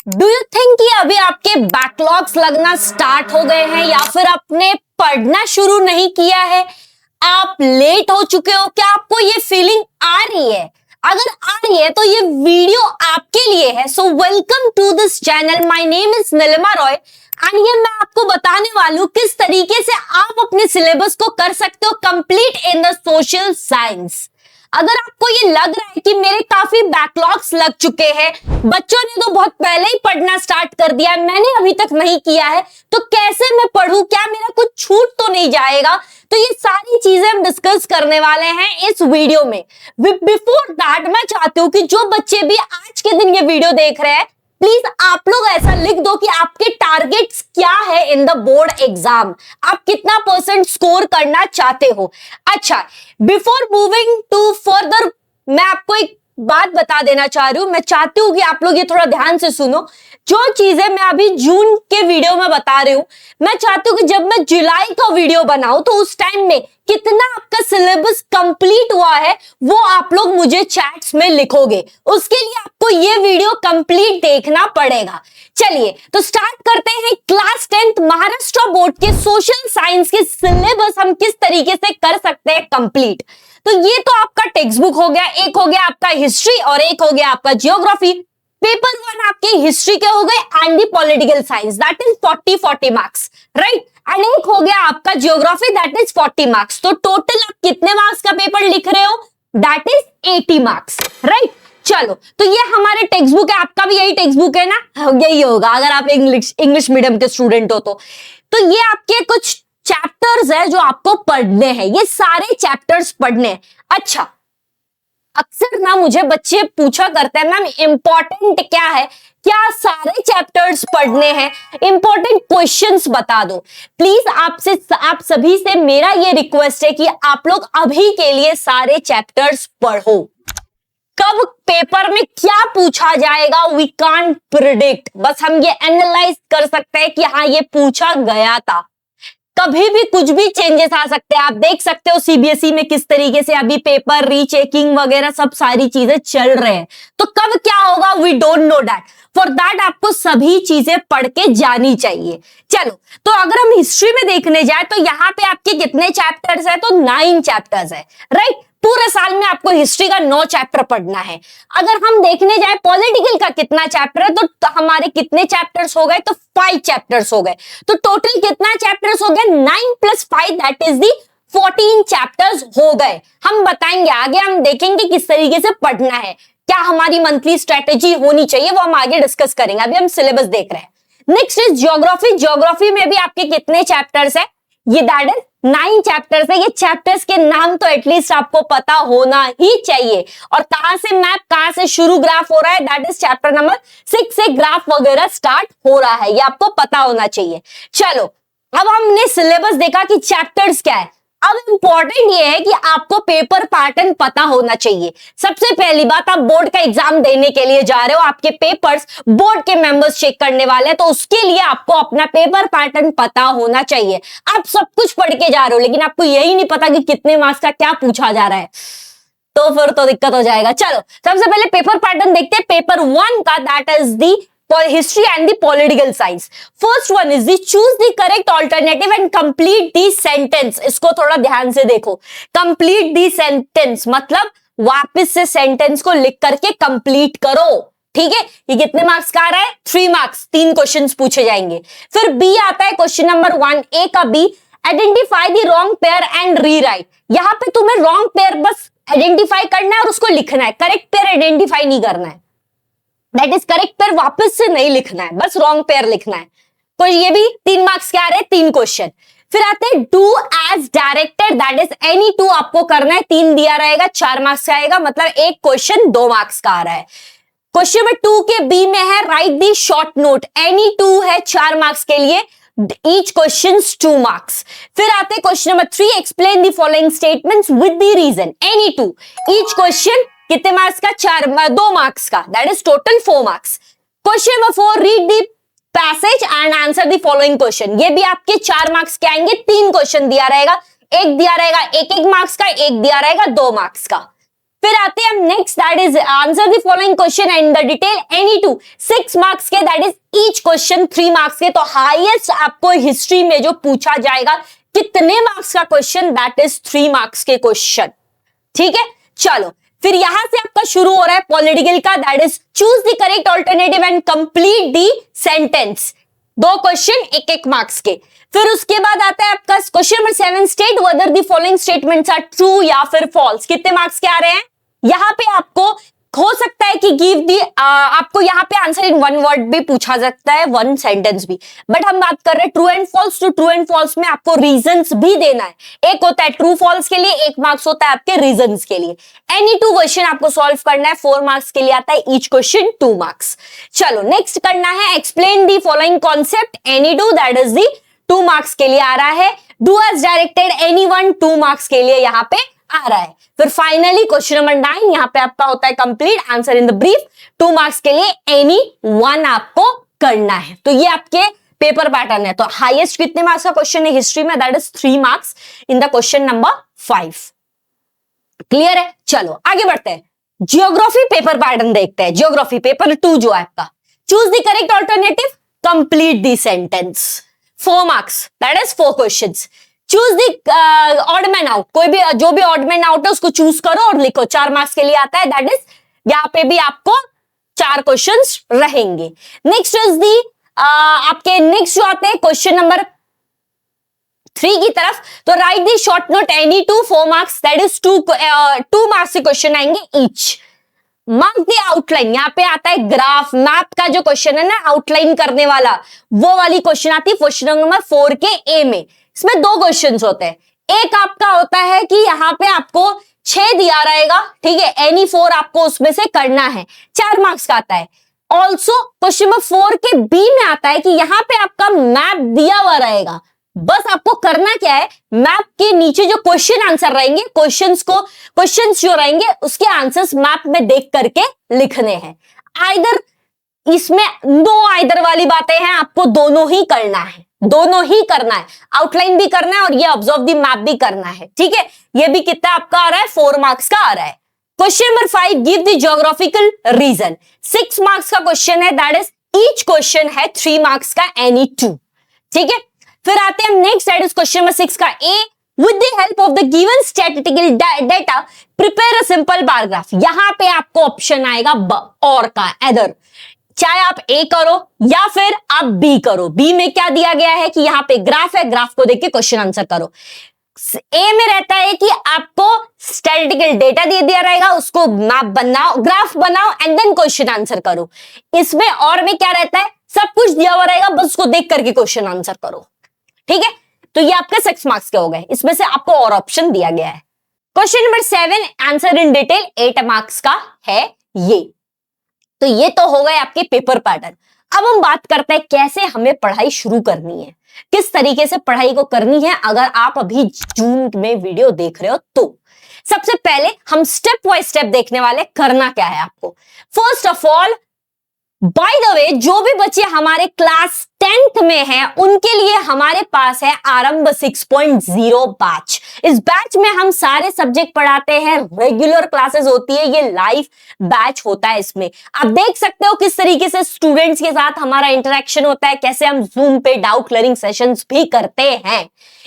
Do you think कि अभी आपके बैकलॉग्स लगना स्टार्ट हो गए हैं या फिर आपने पढ़ना शुरू नहीं किया है? आप लेट हो चुके हो? क्या आपको ये फीलिंग आ रही है? अगर आ रही है तो ये वीडियो आपके लिए है। So welcome to this channel. My name is Nilima Roy and ये मैं आपको बताने वाली हूं किस तरीके से आप अपने सिलेबस को कर सकते हो complete in the social science. अगर आपको ये लग रहा है कि मेरे काफी बैकलॉग्स लग चुके हैं, बच्चों ने तो बहुत पहले ही पढ़ना स्टार्ट कर दिया है, मैंने अभी तक नहीं किया है, तो कैसे मैं पढ़ूं? क्या मेरा कुछ छूट तो नहीं जाएगा? तो ये सारी चीजें हम डिस्कस करने वाले हैं इस वीडियो में। बिफोर दैट मैं चाहती हूँ कि जो बच्चे भी आज के दिन ये वीडियो देख रहे हैं, प्लीज आप लोग ऐसा लिख दो कि आपके टारगेट्स क्या है इन द बोर्ड एग्जाम, आप कितना परसेंट स्कोर करना चाहते हो। अच्छा, बिफोर मूविंग टू फर्दर मैं आपको एक बात बता देना चाह रही हूं। मैं चाहती हूं कि आप लोग ये थोड़ा ध्यान से सुनो। जो चीजें मैं अभी जून के वीडियो में बता रही हूं, मैं चाहती हूं कि जब मैं जुलाई का वीडियो बनाऊं तो उस टाइम में कितना आपका सिलेबस कंप्लीट हुआ है वो आप लोग मुझे चैट्स में लिखोगे। उसके लिए आपको ये वीडियो कंप्लीट देखना पड़ेगा। चलिए तो स्टार्ट करते हैं। क्लास 10th महाराष्ट्र बोर्ड के सोशल साइंस के सिलेबस हम किस तरीके से कर सकते हैं कंप्लीट। तो ये तो आपका टेक्स्ट बुक हो गया, एक हो गया आपका हिस्ट्री और एक हो गया आपका जियोग्राफी। पेपर 1 आपके हिस्ट्री के हो गए and the political science, that is 40 marks, right. And एक हो गया आपका जियोग्राफी, दैट इज 40 मार्क्स। तो टोटल आप कितने मार्क्स का पेपर लिख रहे हो? That is 80 marks, right. चलो तो ये हमारे टेक्स्ट बुक है, आपका भी यही टेक्स्ट बुक है ना? यही होगा अगर आप इंग्लिश मीडियम के स्टूडेंट हो तो ये आपके कुछ चैप्टर्स है जो आपको पढ़ने हैं, ये सारे चैप्टर्स पढ़ने हैं। अच्छा, अक्सर ना मुझे बच्चे पूछा करते हैं, मैम इंपॉर्टेंट क्या है, क्या सारे चैप्टर्स पढ़ने हैं? इंपॉर्टेंट क्वेश्चंस बता दो प्लीज। आप सभी से मेरा ये रिक्वेस्ट है कि आप लोग अभी के लिए सारे चैप्टर्स पढ़ो। कब पेपर में क्या पूछा जाएगा वी कांट प्रिडिक्ट, बस हम ये एनालाइज कर सकते हैं कि हाँ ये पूछा गया था। कभी भी कुछ भी चेंजेस आ सकते हैं। आप देख सकते हो सीबीएसई में किस तरीके से अभी पेपर रीचेकिंग वगैरह सब सारी चीजें चल रहे हैं, तो कब क्या होगा we don't know that. For that आपको सभी चीजें पढ़ के जानी चाहिए। चलो तो अगर हम हिस्ट्री में देखने जाए तो यहाँ पे आपके कितने चैप्टर्स है? तो 9 चैप्टर्स है, राइट। पूरे साल में आपको हिस्ट्री का 9 चैप्टर पढ़ना है। अगर हम देखने जाए पॉलिटिकल का कितना चैप्टर है, तो हमारे कितने चैप्टर्स हो गए? तो 5 चैप्टर्स हो गए। तो टोटल कितना चैप्टर्स हो गए? 9 + 5 दैट इज दी 14 चैप्टर्स हो गए। हम बताएंगे आगे, हम देखेंगे किस तरीके से पढ़ना है, क्या हमारी मंथली स्ट्रेटेजी होनी चाहिए, वो हम आगे डिस्कस करेंगे। अभी हम सिलेबस देख रहे हैं। Next is geography. ज्योग्राफी में भी आपके कितने चैप्टर्स है? ये दैट इज 9 चैप्टर्स है। ये चैप्टर्स के नाम तो एटलीस्ट आपको पता होना ही चाहिए। और कहां से मैप, कहां से शुरू ग्राफ हो रहा है, दैट इज चैप्टर नंबर 6 से ग्राफ वगैरह स्टार्ट हो रहा है, ये आपको पता होना चाहिए। चलो अब हमने सिलेबस देखा कि चैप्टर्स क्या है। अब इंपॉर्टेंट ये है कि आपको पेपर पैटर्न पता होना चाहिए। सबसे पहली बात, आप बोर्ड का एग्जाम देने के लिए जा रहे हो, आपके पेपर्स बोर्ड के मेंबर्स चेक करने वाले हैं, तो उसके लिए आपको अपना पेपर पैटर्न पता होना चाहिए। आप सब कुछ पढ़ के जा रहे हो लेकिन आपको यही नहीं पता कि कितने मार्क्स का क्या पूछा जा रहा है, तो फिर तो दिक्कत हो जाएगा। चलो सबसे पहले पेपर पैटर्न देखते हैं पेपर 1 का, that is the history and the political science. First one is the choose the correct alternative and complete the sentence. इसको थोड़ा ध्यान से देखो। complete the sentence मतलब वापस से सेंटेंस को लिख करके कंप्लीट करो, ठीक है। ये कितने मार्क्स का आ रहा है? 3 मार्क्स, 3 क्वेश्चंस पूछे जाएंगे। फिर बी आता है क्वेश्चन नंबर 1 ए का B, identify the wrong pair and rewrite. यहाँ पे तुम्हें रॉन्ग पेयर बस आइडेंटिफाई करना है और उसको लिखना है, करेक्ट पेयर आइडेंटिफाई नहीं करना है। दैट इज करेक्ट पेयर वापस से नहीं लिखना है, बस रॉन्ग पेयर लिखना है। तो ये भी 3 मार्क्स के आ रहे हैं, 3 क्वेश्चन। फिर आते हैं do as directed, that is any 2 आपको करना है, 3 दिया रहेगा, 4 मार्क्स का आएगा, मतलब एक क्वेश्चन 2 मार्क्स का आ रहा है। क्वेश्चन नंबर 2 के बी में है राइट दी शॉर्ट नोट, एनी 2 है 4 मार्क्स के लिए, each questions 2 marks. फिर आते हैं question number 3, explain the following statements with the reason, any 2, each question कितने मार्क्स का? 2 मार्क्स का, that is total 4 marks. Question number 4, read the passage and answer the following question. ये भी आपके 4 marks के आएंगे, 3 क्वेश्चन दिया रहेगा, एक दिया रहेगा 1-1 मार्क्स का, एक दिया रहेगा 2 मार्क्स का। फिर आते हैं हम next, that is answer the following question in the detail any two, 6 marks के, that is each question 3 marks के। तो हाईएस्ट आपको हिस्ट्री में जो पूछा जाएगा कितने मार्क्स का क्वेश्चन, दैट इज 3 मार्क्स के क्वेश्चन। ठीक है, चलो फिर यहां से आपका शुरू हो रहा है पॉलिटिकल का, that is choose the correct alternative and complete the sentence. 2 question 1-1 marks के। फिर उसके बाद आता है आपका question number 7, state whether the following statements are true या फिर फॉल्स। कितने मार्क्स के आ रहे हैं? यहां पे आपको हो सकता है कि गिव दी, आपको यहाँ पे आंसर इन 1 वर्ड भी पूछा सकता है, 1 सेंटेंस भी, बट हम बात कर रहे हैं ट्रू एंड फॉल्स। तो ट्रू एंड फॉल्स में आपको रीजंस भी देना है। एक होता है ट्रू फॉल्स के लिए, 1 मार्क्स होता है आपके रीजंस के लिए। एनी 2 क्वेश्चन आपको सॉल्व करना है, 4 मार्क्स के लिए आता है, ईच क्वेश्चन 2 मार्क्स। चलो नेक्स्ट करना है explain the following concept, any 2 that is the 2 marks के लिए आ रहा है। Do as directed anyone 2 marks के लिए यहां पे आ रहा है। फिर फाइनली क्वेश्चन नंबर 9 यहां पे आपका होता है complete answer in the brief, 2 marks के लिए एनी 1 आपको करना है। तो ये आपके पेपर पैटर्न है। तो हाईएस्ट कितने मार्क्स का क्वेश्चन है हिस्ट्री में, that is 3 marks in the question number 5। Clear है? चलो आगे बढ़ते हैं, जियोग्राफी पेपर पैटर्न देखते हैं। जियोग्राफी पेपर 2 जो है आपका, choose the correct alternative, complete the sentence, 4 marks, that is 4 questions. Choose the odd man out, कोई भी जो भी ऑड मैन आउट है उसको चूज करो और लिखो, 4 मार्क्स के लिए आता है, दैट इज यहाँ पे भी आपको 4 क्वेश्चंस रहेंगे। नेक्स्ट इज दी आपके नेक्स्ट जो आते हैं क्वेश्चन नंबर 3 की तरफ, तो right the short note any 2 4 marks, that is 2 marks के क्वेश्चन आएंगे ईच। मार्क द आउटलाइन, यहाँ पे आता है ग्राफ मैप का जो क्वेश्चन है ना, आउटलाइन करने वाला, वो वाली क्वेश्चन आती है क्वेश्चन नंबर 4 के ए में। इसमें 2 क्वेश्चंस होते हैं, एक आपका होता है कि यहाँ पे आपको 6 दिया रहेगा, ठीक है, एनी 4 आपको उसमें से करना है, 4 मार्क्स का आता है। ऑल्सो क्वेश्चन नंबर 4 के बी में आता है कि यहाँ पे आपका मैप दिया हुआ रहेगा, बस आपको करना क्या है, मैप के नीचे जो क्वेश्चन आंसर रहेंगे, क्वेश्चंस जो रहेंगे उसके आंसर्स मैप में देख करके लिखने हैं। आइदर इसमें 2 आइदर वाली बातें हैं, आपको दोनों ही करना है, दोनों ही करना है, आउटलाइन भी करना है और ये ऑब्जर्व द मैप भी करना है। ठीक है, ये भी कितना आपका आ रहा है, 4 मार्क्स का आ रहा है। Question number 5, give the geographical reason, 6 marks का क्वेश्चन है, दैट इज ईच क्वेश्चन है 3 मार्क्स का, एनी 2। ठीक है, फिर आते हैं next, that is question number 6 का ए, with the help of the given statistical data prepare a simple bar graph। यहां पे आपको ऑप्शन आएगा और का, अदर, चाहे आप ए करो या फिर आप बी करो। बी में क्या दिया गया है कि यहाँ पे ग्राफ है, ग्राफ को देख के क्वेश्चन आंसर करो। ए में रहता है कि आपको स्टैटिस्टिकल डेटा दे दिया रहेगा, उसको मैप बनाओ, ग्राफ बनाओ एंड देन क्वेश्चन आंसर करो। इसमें और में क्या रहता है, सब कुछ दिया हुआ रहेगा, बस उसको देख करके क्वेश्चन आंसर करो। ठीक है, तो ये आपके 6 मार्क्स के हो गए, इसमें से आपको और ऑप्शन दिया गया है। Question number 7 answer in detail 8 marks का है ये। तो ये तो हो गए आपके पेपर पैटर्न। अब हम बात करते हैं कैसे हमें पढ़ाई शुरू करनी है, किस तरीके से पढ़ाई को करनी है। अगर आप अभी जून में वीडियो देख रहे हो तो सबसे पहले हम स्टेप बाय स्टेप देखने वाले, करना क्या है आपको। First of all, by the way, जो भी बच्चे हमारे क्लास 10th में हैं उनके लिए हमारे पास है आरंभ 6.0 बैच। इस बैच में हम सारे सब्जेक्ट पढ़ाते हैं, रेगुलर क्लासेस होती है, ये लाइव बैच होता है। इसमें आप देख सकते हो किस तरीके से स्टूडेंट्स के साथ हमारा इंटरेक्शन होता है, कैसे हम जूम पे डाउट क्लियरिंग सेशंस भी करते हैं।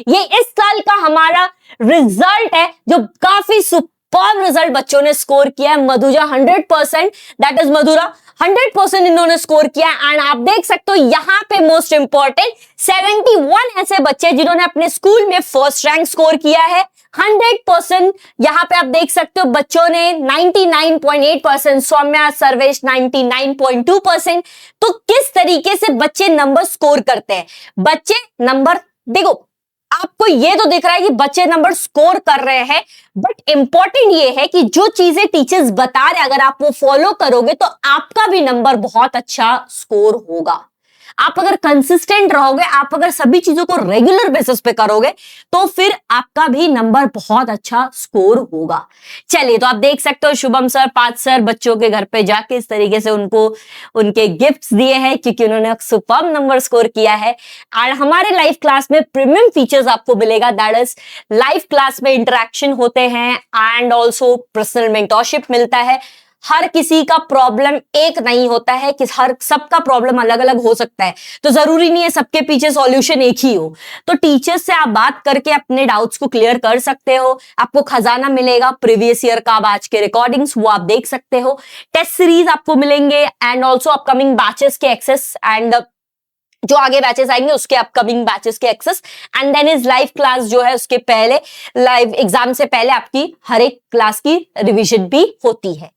ये इस साल का हमारा रिजल्ट है जो काफी सुपर्ब रिजल्ट बच्चों ने स्कोर किया है। मधुजा 100%, दैट इज मधुरा 100% इन्होंने स्कोर किया। एंड आप देख सकते हो यहाँ पे मोस्ट इंपॉर्टेंट 71 ऐसे बच्चे जिन्होंने अपने स्कूल में फर्स्ट रैंक स्कोर किया है। 100% यहाँ पे आप देख सकते हो बच्चों ने 99.8%, सौम्या सर्वेश 99.2%। तो किस तरीके से बच्चे नंबर स्कोर करते हैं, बच्चे नंबर, देखो आपको ये तो दिख रहा है कि बच्चे नंबर स्कोर कर रहे हैं, बट इंपॉर्टेंट ये है कि जो चीजें टीचर्स बता रहे हैं अगर आप वो फॉलो करोगे तो आपका भी नंबर बहुत अच्छा स्कोर होगा। आप अगर कंसिस्टेंट रहोगे, आप अगर सभी चीजों को रेगुलर बेसिस पे करोगे तो फिर आपका भी नंबर बहुत अच्छा स्कोर होगा। चलिए, तो आप देख सकते हो शुभम सर, 5 सर बच्चों के घर पे जाके इस तरीके से उनको उनके गिफ्ट्स दिए हैं क्योंकि उन्होंने सुपर्ब नंबर स्कोर किया है। और हमारे लाइव क्लास में प्रीमियम फीचर्स आपको मिलेगा, दैट इज लाइव क्लास में इंटरेक्शन होते हैं एंड ऑल्सो पर्सनल मेंटरशिप मिलता है। हर किसी का प्रॉब्लम एक नहीं होता है कि हर सबका प्रॉब्लम अलग अलग हो सकता है, तो जरूरी नहीं है सबके पीछे सॉल्यूशन एक ही हो। तो टीचर्स से आप बात करके अपने डाउट्स को क्लियर कर सकते हो। आपको खजाना मिलेगा, प्रीवियस ईयर का आज के रिकॉर्डिंग्स वो आप देख सकते हो, टेस्ट सीरीज आपको मिलेंगे एंड ऑल्सो अपकमिंग बैचेस के एक्सेस एंड जो आगे बैचेस आएंगे उसके अपकमिंग बैचेस के access and then is live class जो है उसके पहले लाइव एग्जाम से पहले आपकी हर एक क्लास की रिवीजन भी होती है।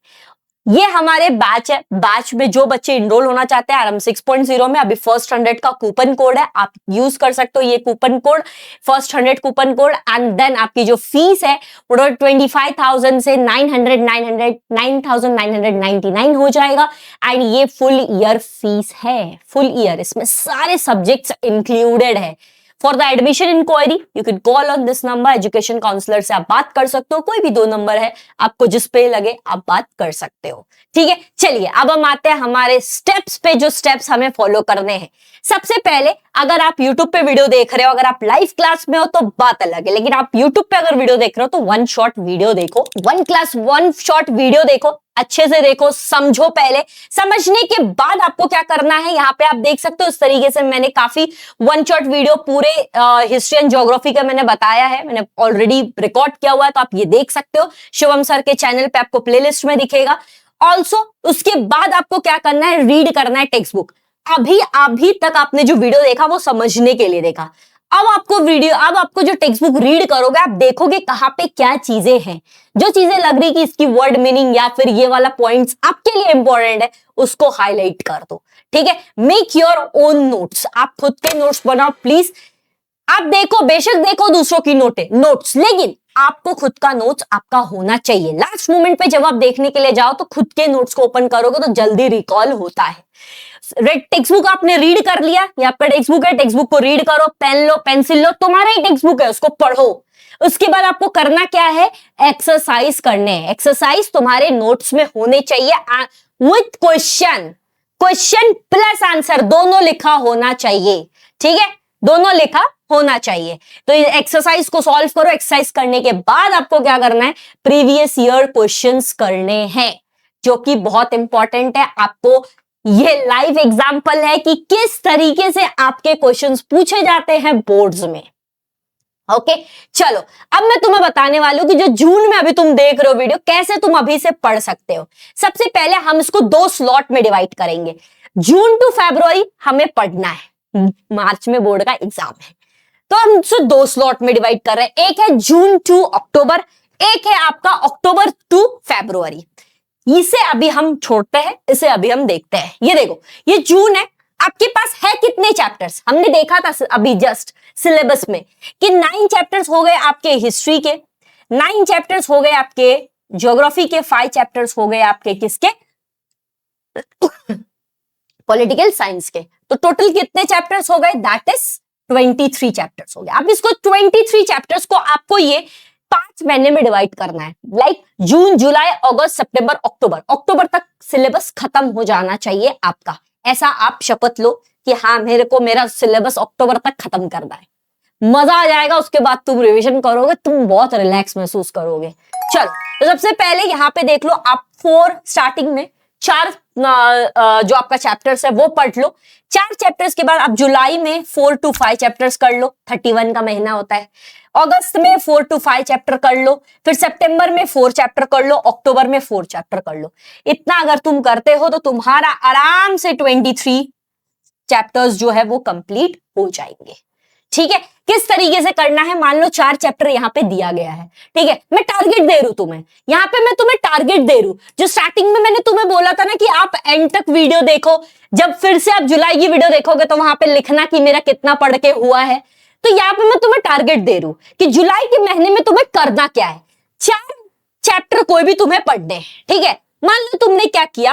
ये हमारे बैच है, बैच में जो बच्चे इनरोल होना चाहते हैं आरएम 6.0 में अभी फर्स्ट 100 का कूपन कोड है, आप यूज कर सकते हो ये coupon code, first 100 coupon code and then आपकी जो फीस है वो 25,000 से 9,999 हो जाएगा एंड ये फुल ईयर फीस है, फुल ईयर, इसमें सारे सब्जेक्ट्स इंक्लूडेड है। For the admission inquiry you can call on this number, education counsellor से आप बात कर सकते हो, कोई भी 2 नंबर है, आपको जिस पे लगे आप बात कर सकते हो। ठीक है, चलिए अब हम आते हैं हमारे स्टेप्स पे, जो स्टेप्स हमें फॉलो करने हैं। सबसे पहले अगर आप YouTube पे वीडियो देख रहे हो, अगर आप लाइव क्लास में हो तो बात अलग है, लेकिन आप YouTube पे अगर वीडियो देख रहे हो तो 1 शॉट वीडियो देखो, 1 क्लास 1 शॉट वीडियो देखो, अच्छे से देखो, समझो। पहले समझने के बाद आपको क्या करना है, यहाँ पे आप देख सकते हो इस तरीके से मैंने काफी 1 शॉट वीडियो पूरे हिस्ट्री एंड ज्योग्राफी का मैंने बताया है, मैंने ऑलरेडी रिकॉर्ड किया हुआ है, तो आप ये देख सकते हो शिवम सर के चैनल पे, आपको प्लेलिस्ट में दिखेगा। ऑल्सो उसके बाद आपको क्या करना है, रीड करना है टेक्स्ट बुक। अभी तक आपने जो वीडियो देखा वो समझने के लिए देखा, अब आपको जो टेक्स्ट बुक रीड करोगे आप देखोगे कहां पे क्या चीजें हैं, जो चीजें लग रही कि इसकी वर्ड मीनिंग या फिर ये वाला पॉइंट्स आपके लिए इंपॉर्टेंट है उसको हाईलाइट कर दो। ठीक है, मेक योर ओन नोट्स, आप खुद के नोट्स बनाओ प्लीज। आप देखो, बेशक देखो दूसरों की नोट्स, लेकिन आपको खुद का नोट्स आपका होना चाहिए। लास्ट मोमेंट पे जब आप देखने के लिए जाओ तो खुद के नोट्स को ओपन करोगे तो जल्दी रिकॉल होता है। टेक्स्ट बुक आपने रीड कर लिया, यहाँ पे टेक्स्ट बुक है, टेक्स्ट बुक को रीड करो, पेन लो, पेंसिल लो, तुम्हारा ही टेक्स्ट बुक है, उसको पढ़ो। उसके बाद आपको करना क्या है, एक्सरसाइज करने हैं। एक्सरसाइज तुम्हारे नोट्स में होने चाहिए विथ क्वेश्चन प्लस आंसर, दोनों लिखा होना चाहिए। ठीक है, दोनों लिखा होना चाहिए। तो इस एक्सरसाइज को सॉल्व करो। एक्सरसाइज करने के बाद आपको क्या करना है, प्रीवियस ईयर क्वेश्चंस करने हैं, जो कि बहुत इंपॉर्टेंट है। आपको ये लाइव एग्जांपल है कि किस तरीके से आपके क्वेश्चंस पूछे जाते हैं बोर्ड्स में। ओके, चलो अब मैं तुम्हें बताने वाली हूं कि जो जून में अभी तुम देख रहे हो वीडियो, कैसे तुम अभी से पढ़ सकते हो। सबसे पहले हम इसको 2 स्लॉट में डिवाइड करेंगे। जून टू फरवरी हमें पढ़ना है, मार्च में बोर्ड का एग्जाम है, तो हम इसे 2 स्लॉट में डिवाइड कर रहे हैं। एक है जून टू अक्टूबर, एक है आपका अक्टूबर टू फरवरी। इसे अभी हम छोड़ते हैं, इसे अभी हम देखते हैं। ये देखो, ये जून है, आपके पास है कितने चैप्टर्स, हमने देखा था अभी जस्ट सिलेबस में कि 9 चैप्टर्स हो गए आपके हिस्ट्री के, 9 चैप्टर्स हो गए आपके ज्योग्राफी के, 5 चैप्टर्स हो गए आपके किसके, पॉलिटिकल साइंस के। तो टोटल कितने चैप्टर्स हो गए, दैट इज 23 चैप्टर्स हो गए। अब इसको 23 चैप्टर्स को आपको ये 5 महीने में डिवाइड करना है, लाइक जून, जुलाई, अगस्त, सितंबर, अक्टूबर तक सिलेबस खत्म हो जाना चाहिए आपका। ऐसा आप शपथ लो कि हाँ, मेरा सिलेबस अक्टूबर तक खत्म करना है। मजा आ जाएगा, उसके बाद तुम रिवीजन करोगे, तुम बहुत रिलैक्स महसूस करोगे। चलो, तो सबसे पहले यहाँ पे देख लो, आप 4 स्टार्टिंग में 4 जो आपका चैप्टर्स है वो पढ़ लो। 4 चैप्टर्स के बाद आप जुलाई में 4 to 5 चैप्टर्स कर लो, 31 का महीना होता है। अगस्त में 4 to 5 चैप्टर कर लो, फिर सितंबर में 4 चैप्टर कर लो, अक्टूबर में 4 चैप्टर कर लो। इतना अगर तुम करते हो तो तुम्हारा आराम से 23 चैप्टर्स जो है वो कंप्लीट हो जाएंगे। ठीक है, किस तरीके से करना है, मान लो 4 चैप्टर यहाँ पे दिया गया है। ठीक है, मैं टारगेट दे रही हूं तुम्हें, यहाँ पे मैं तुम्हें टारगेट दे रही हूं। जो स्टार्टिंग में मैंने तुम्हें बोला था ना कि आप एंड तक वीडियो देखो, जब फिर से आप जुलाई की वीडियो देखोगे तो वहां पे लिखना कि मेरा कितना पढ़ के हुआ है। तो यहाँ पे मैं तुम्हें टारगेट दे रही हूं कि जुलाई के महीने में तुम्हें करना क्या है, 4 चैप्टर कोई भी तुम्हें पढ़ने हैं। ठीक है, मान लो तुमने क्या किया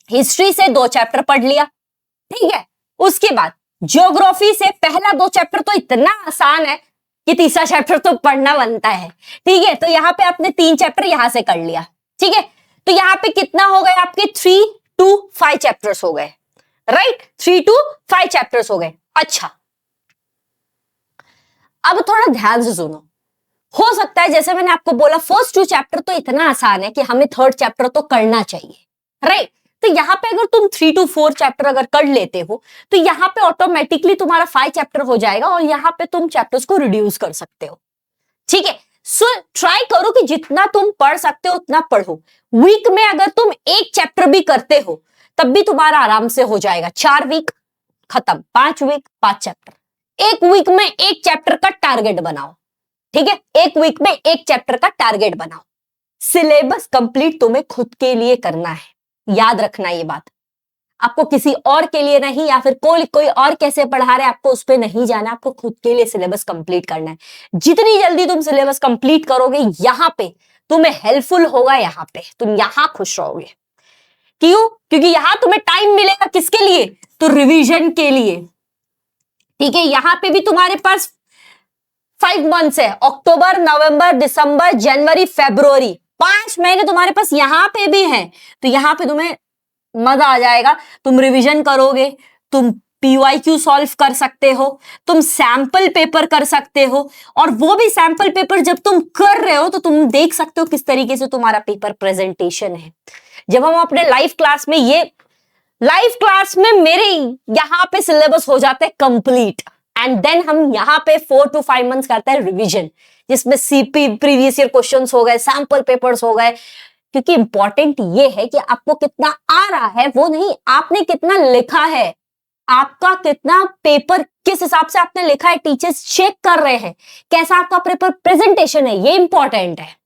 हिस्ट्री से 2 चैप्टर पढ़ लिया, ठीक है। उसके बाद ज्योग्राफी से पहला 2 चैप्टर तो इतना आसान है कि तीसरा चैप्टर तो पढ़ना बनता है, ठीक है। तो यहाँ पे आपने 3 चैप्टर यहां से कर लिया, ठीक है। तो यहाँ पे कितना हो गए आपके 3 to 5 चैप्टर्स हो गए, राइट। 3 to 5 चैप्टर्स हो गए। अच्छा, अब थोड़ा ध्यान से सुनो। हो सकता है जैसे मैंने आपको बोला फर्स्ट 2 चैप्टर तो इतना आसान है कि हमें थर्ड चैप्टर तो करना चाहिए, राइट। तो यहाँ पे अगर तुम 3 to 4 चैप्टर अगर कर लेते हो तो यहाँ पे ऑटोमेटिकली तुम्हारा 5 चैप्टर हो जाएगा और यहाँ पे तुम चैप्टर्स को रिड्यूस कर सकते हो, ठीक है। सो ट्राई करो कि जितना तुम पढ़ सकते हो उतना पढ़ो। वीक में अगर तुम 1 चैप्टर भी करते हो तब भी तुम्हारा आराम से हो जाएगा। 4 वीक खत्म, 5 वीक 5 चैप्टर। 1 वीक में 1 चैप्टर का टारगेट बनाओ, ठीक है। 1 वीक में 1 चैप्टर का टारगेट बनाओ। सिलेबस कंप्लीट तुम्हें खुद के लिए करना है, याद रखना ये बात। आपको किसी और के लिए नहीं, या फिर कोई और कैसे पढ़ा रहे आपको उस पर नहीं जाना, आपको खुद के लिए सिलेबस कंप्लीट करना है। जितनी जल्दी तुम सिलेबस कंप्लीट करोगे यहाँ पे तुम्हें हेल्पफुल होगा, यहाँ पे तुम यहाँ खुश रहोगे। क्यों? क्योंकि यहां तुम्हें टाइम मिलेगा किसके लिए? तो रिवीजन के लिए, ठीक है। यहां पे भी तुम्हारे पास 5 मंथ्स है, अक्टूबर, नवंबर, दिसंबर, जनवरी, फरवरी, 5 महीने तुम्हारे पास यहां पे भी हैं। तो यहां पे तुम्हें मजा आ जाएगा। तुम रिवीजन करोगे, तुम PYQ सॉल्व कर सकते हो, तुम सैंपल पेपर कर सकते हो, और वो भी सैंपल पेपर जब तुम कर रहे हो तो तुम देख सकते हो किस तरीके से तुम्हारा पेपर प्रेजेंटेशन है। जब हम अपने लाइव क्लास में मेरे यहाँ पे सिलेबस हो जाते हैं कंप्लीट, एंड देन हम यहाँ पे 4 to 5 मंथ्स करते हैं रिवीजन, जिसमें CP प्रीवियस ईयर क्वेश्चंस हो गए, सैंपल पेपर्स हो गए। क्योंकि इंपॉर्टेंट ये है कि आपको कितना आ रहा है, वो नहीं आपने कितना लिखा है, आपका कितना पेपर किस हिसाब से आपने लिखा है, टीचर्स चेक कर रहे हैं कैसा आपका पेपर प्रेजेंटेशन है, ये इंपॉर्टेंट है।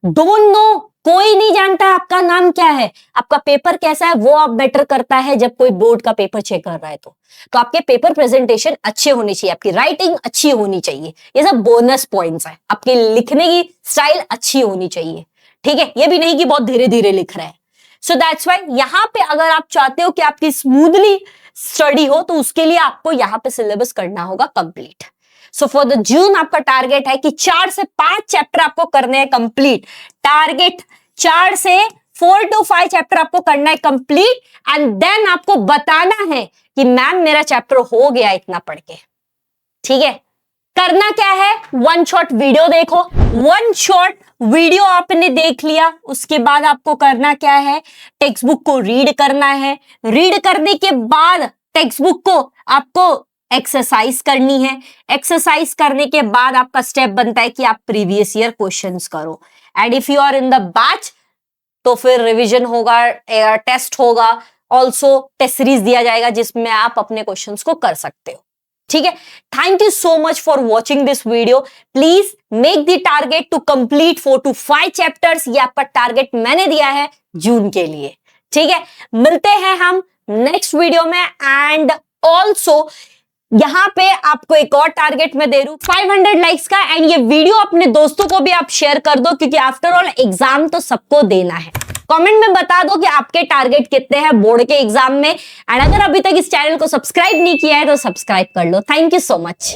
डोंट नो, कोई नहीं जानता है आपका नाम क्या है, आपका पेपर कैसा है, वो आप बेटर करता है जब कोई बोर्ड का पेपर चेक कर रहा है। तो आपके पेपर प्रेजेंटेशन अच्छे होने चाहिए, आपकी राइटिंग अच्छी होनी चाहिए, ये सब बोनस पॉइंट्स है। आपके लिखने की स्टाइल अच्छी होनी चाहिए, ठीक है। ये भी नहीं कि बहुत धीरे धीरे लिख रहा है। सो दैट्स व्हाई यहाँ पे अगर आप चाहते हो कि आपकी स्मूथली स्टडी हो तो उसके लिए आपको यहाँ पे सिलेबस करना होगा complete. So for the June आपका टारगेट है कि 4 से 5 चैप्टर आपको करने हैं कंप्लीट। टारगेट 4 से 4 to 5 चैप्टर आपको करना है कंप्लीट, एंड देन आपको बताना है कि मैम मेरा चैप्टर हो गया इतना पढ़ के, ठीक है। करना क्या है, 1 शॉट वीडियो देखो। 1 शॉट वीडियो आपने देख लिया, उसके बाद आपको करना क्या है, टेक्स्ट बुक को रीड करना है। रीड करने के बाद टेक्स्ट बुक को आपको एक्सरसाइज करनी है। एक्सरसाइज करने के बाद आपका स्टेप बनता है कि आप प्रीवियस ईयर क्वेश्चंस करो, and if you are in the batch तो फिर रिवीजन होगा, टेस्ट होगा, ऑल्सो टेस्ट सीरीज दिया जाएगा जिसमें आप अपने क्वेश्चंस को कर सकते हो, ठीक है। Thank you so much for watching this video. Please make the target to complete 4 to 5 chapters. ये आपका टारगेट मैंने दिया है जून के लिए, ठीक है। मिलते हैं हम नेक्स्ट वीडियो में, एंड ऑल्सो यहां पे आपको एक और टारगेट मैं दे रहा हूं 500 लाइक्स का, एंड ये वीडियो अपने दोस्तों को भी आप शेयर कर दो, क्योंकि आफ्टर ऑल एग्जाम तो सबको देना है। कमेंट में बता दो कि आपके टारगेट कितने हैं बोर्ड के एग्जाम में, एंड अगर अभी तक इस चैनल को सब्सक्राइब नहीं किया है तो सब्सक्राइब कर लो। Thank you so much.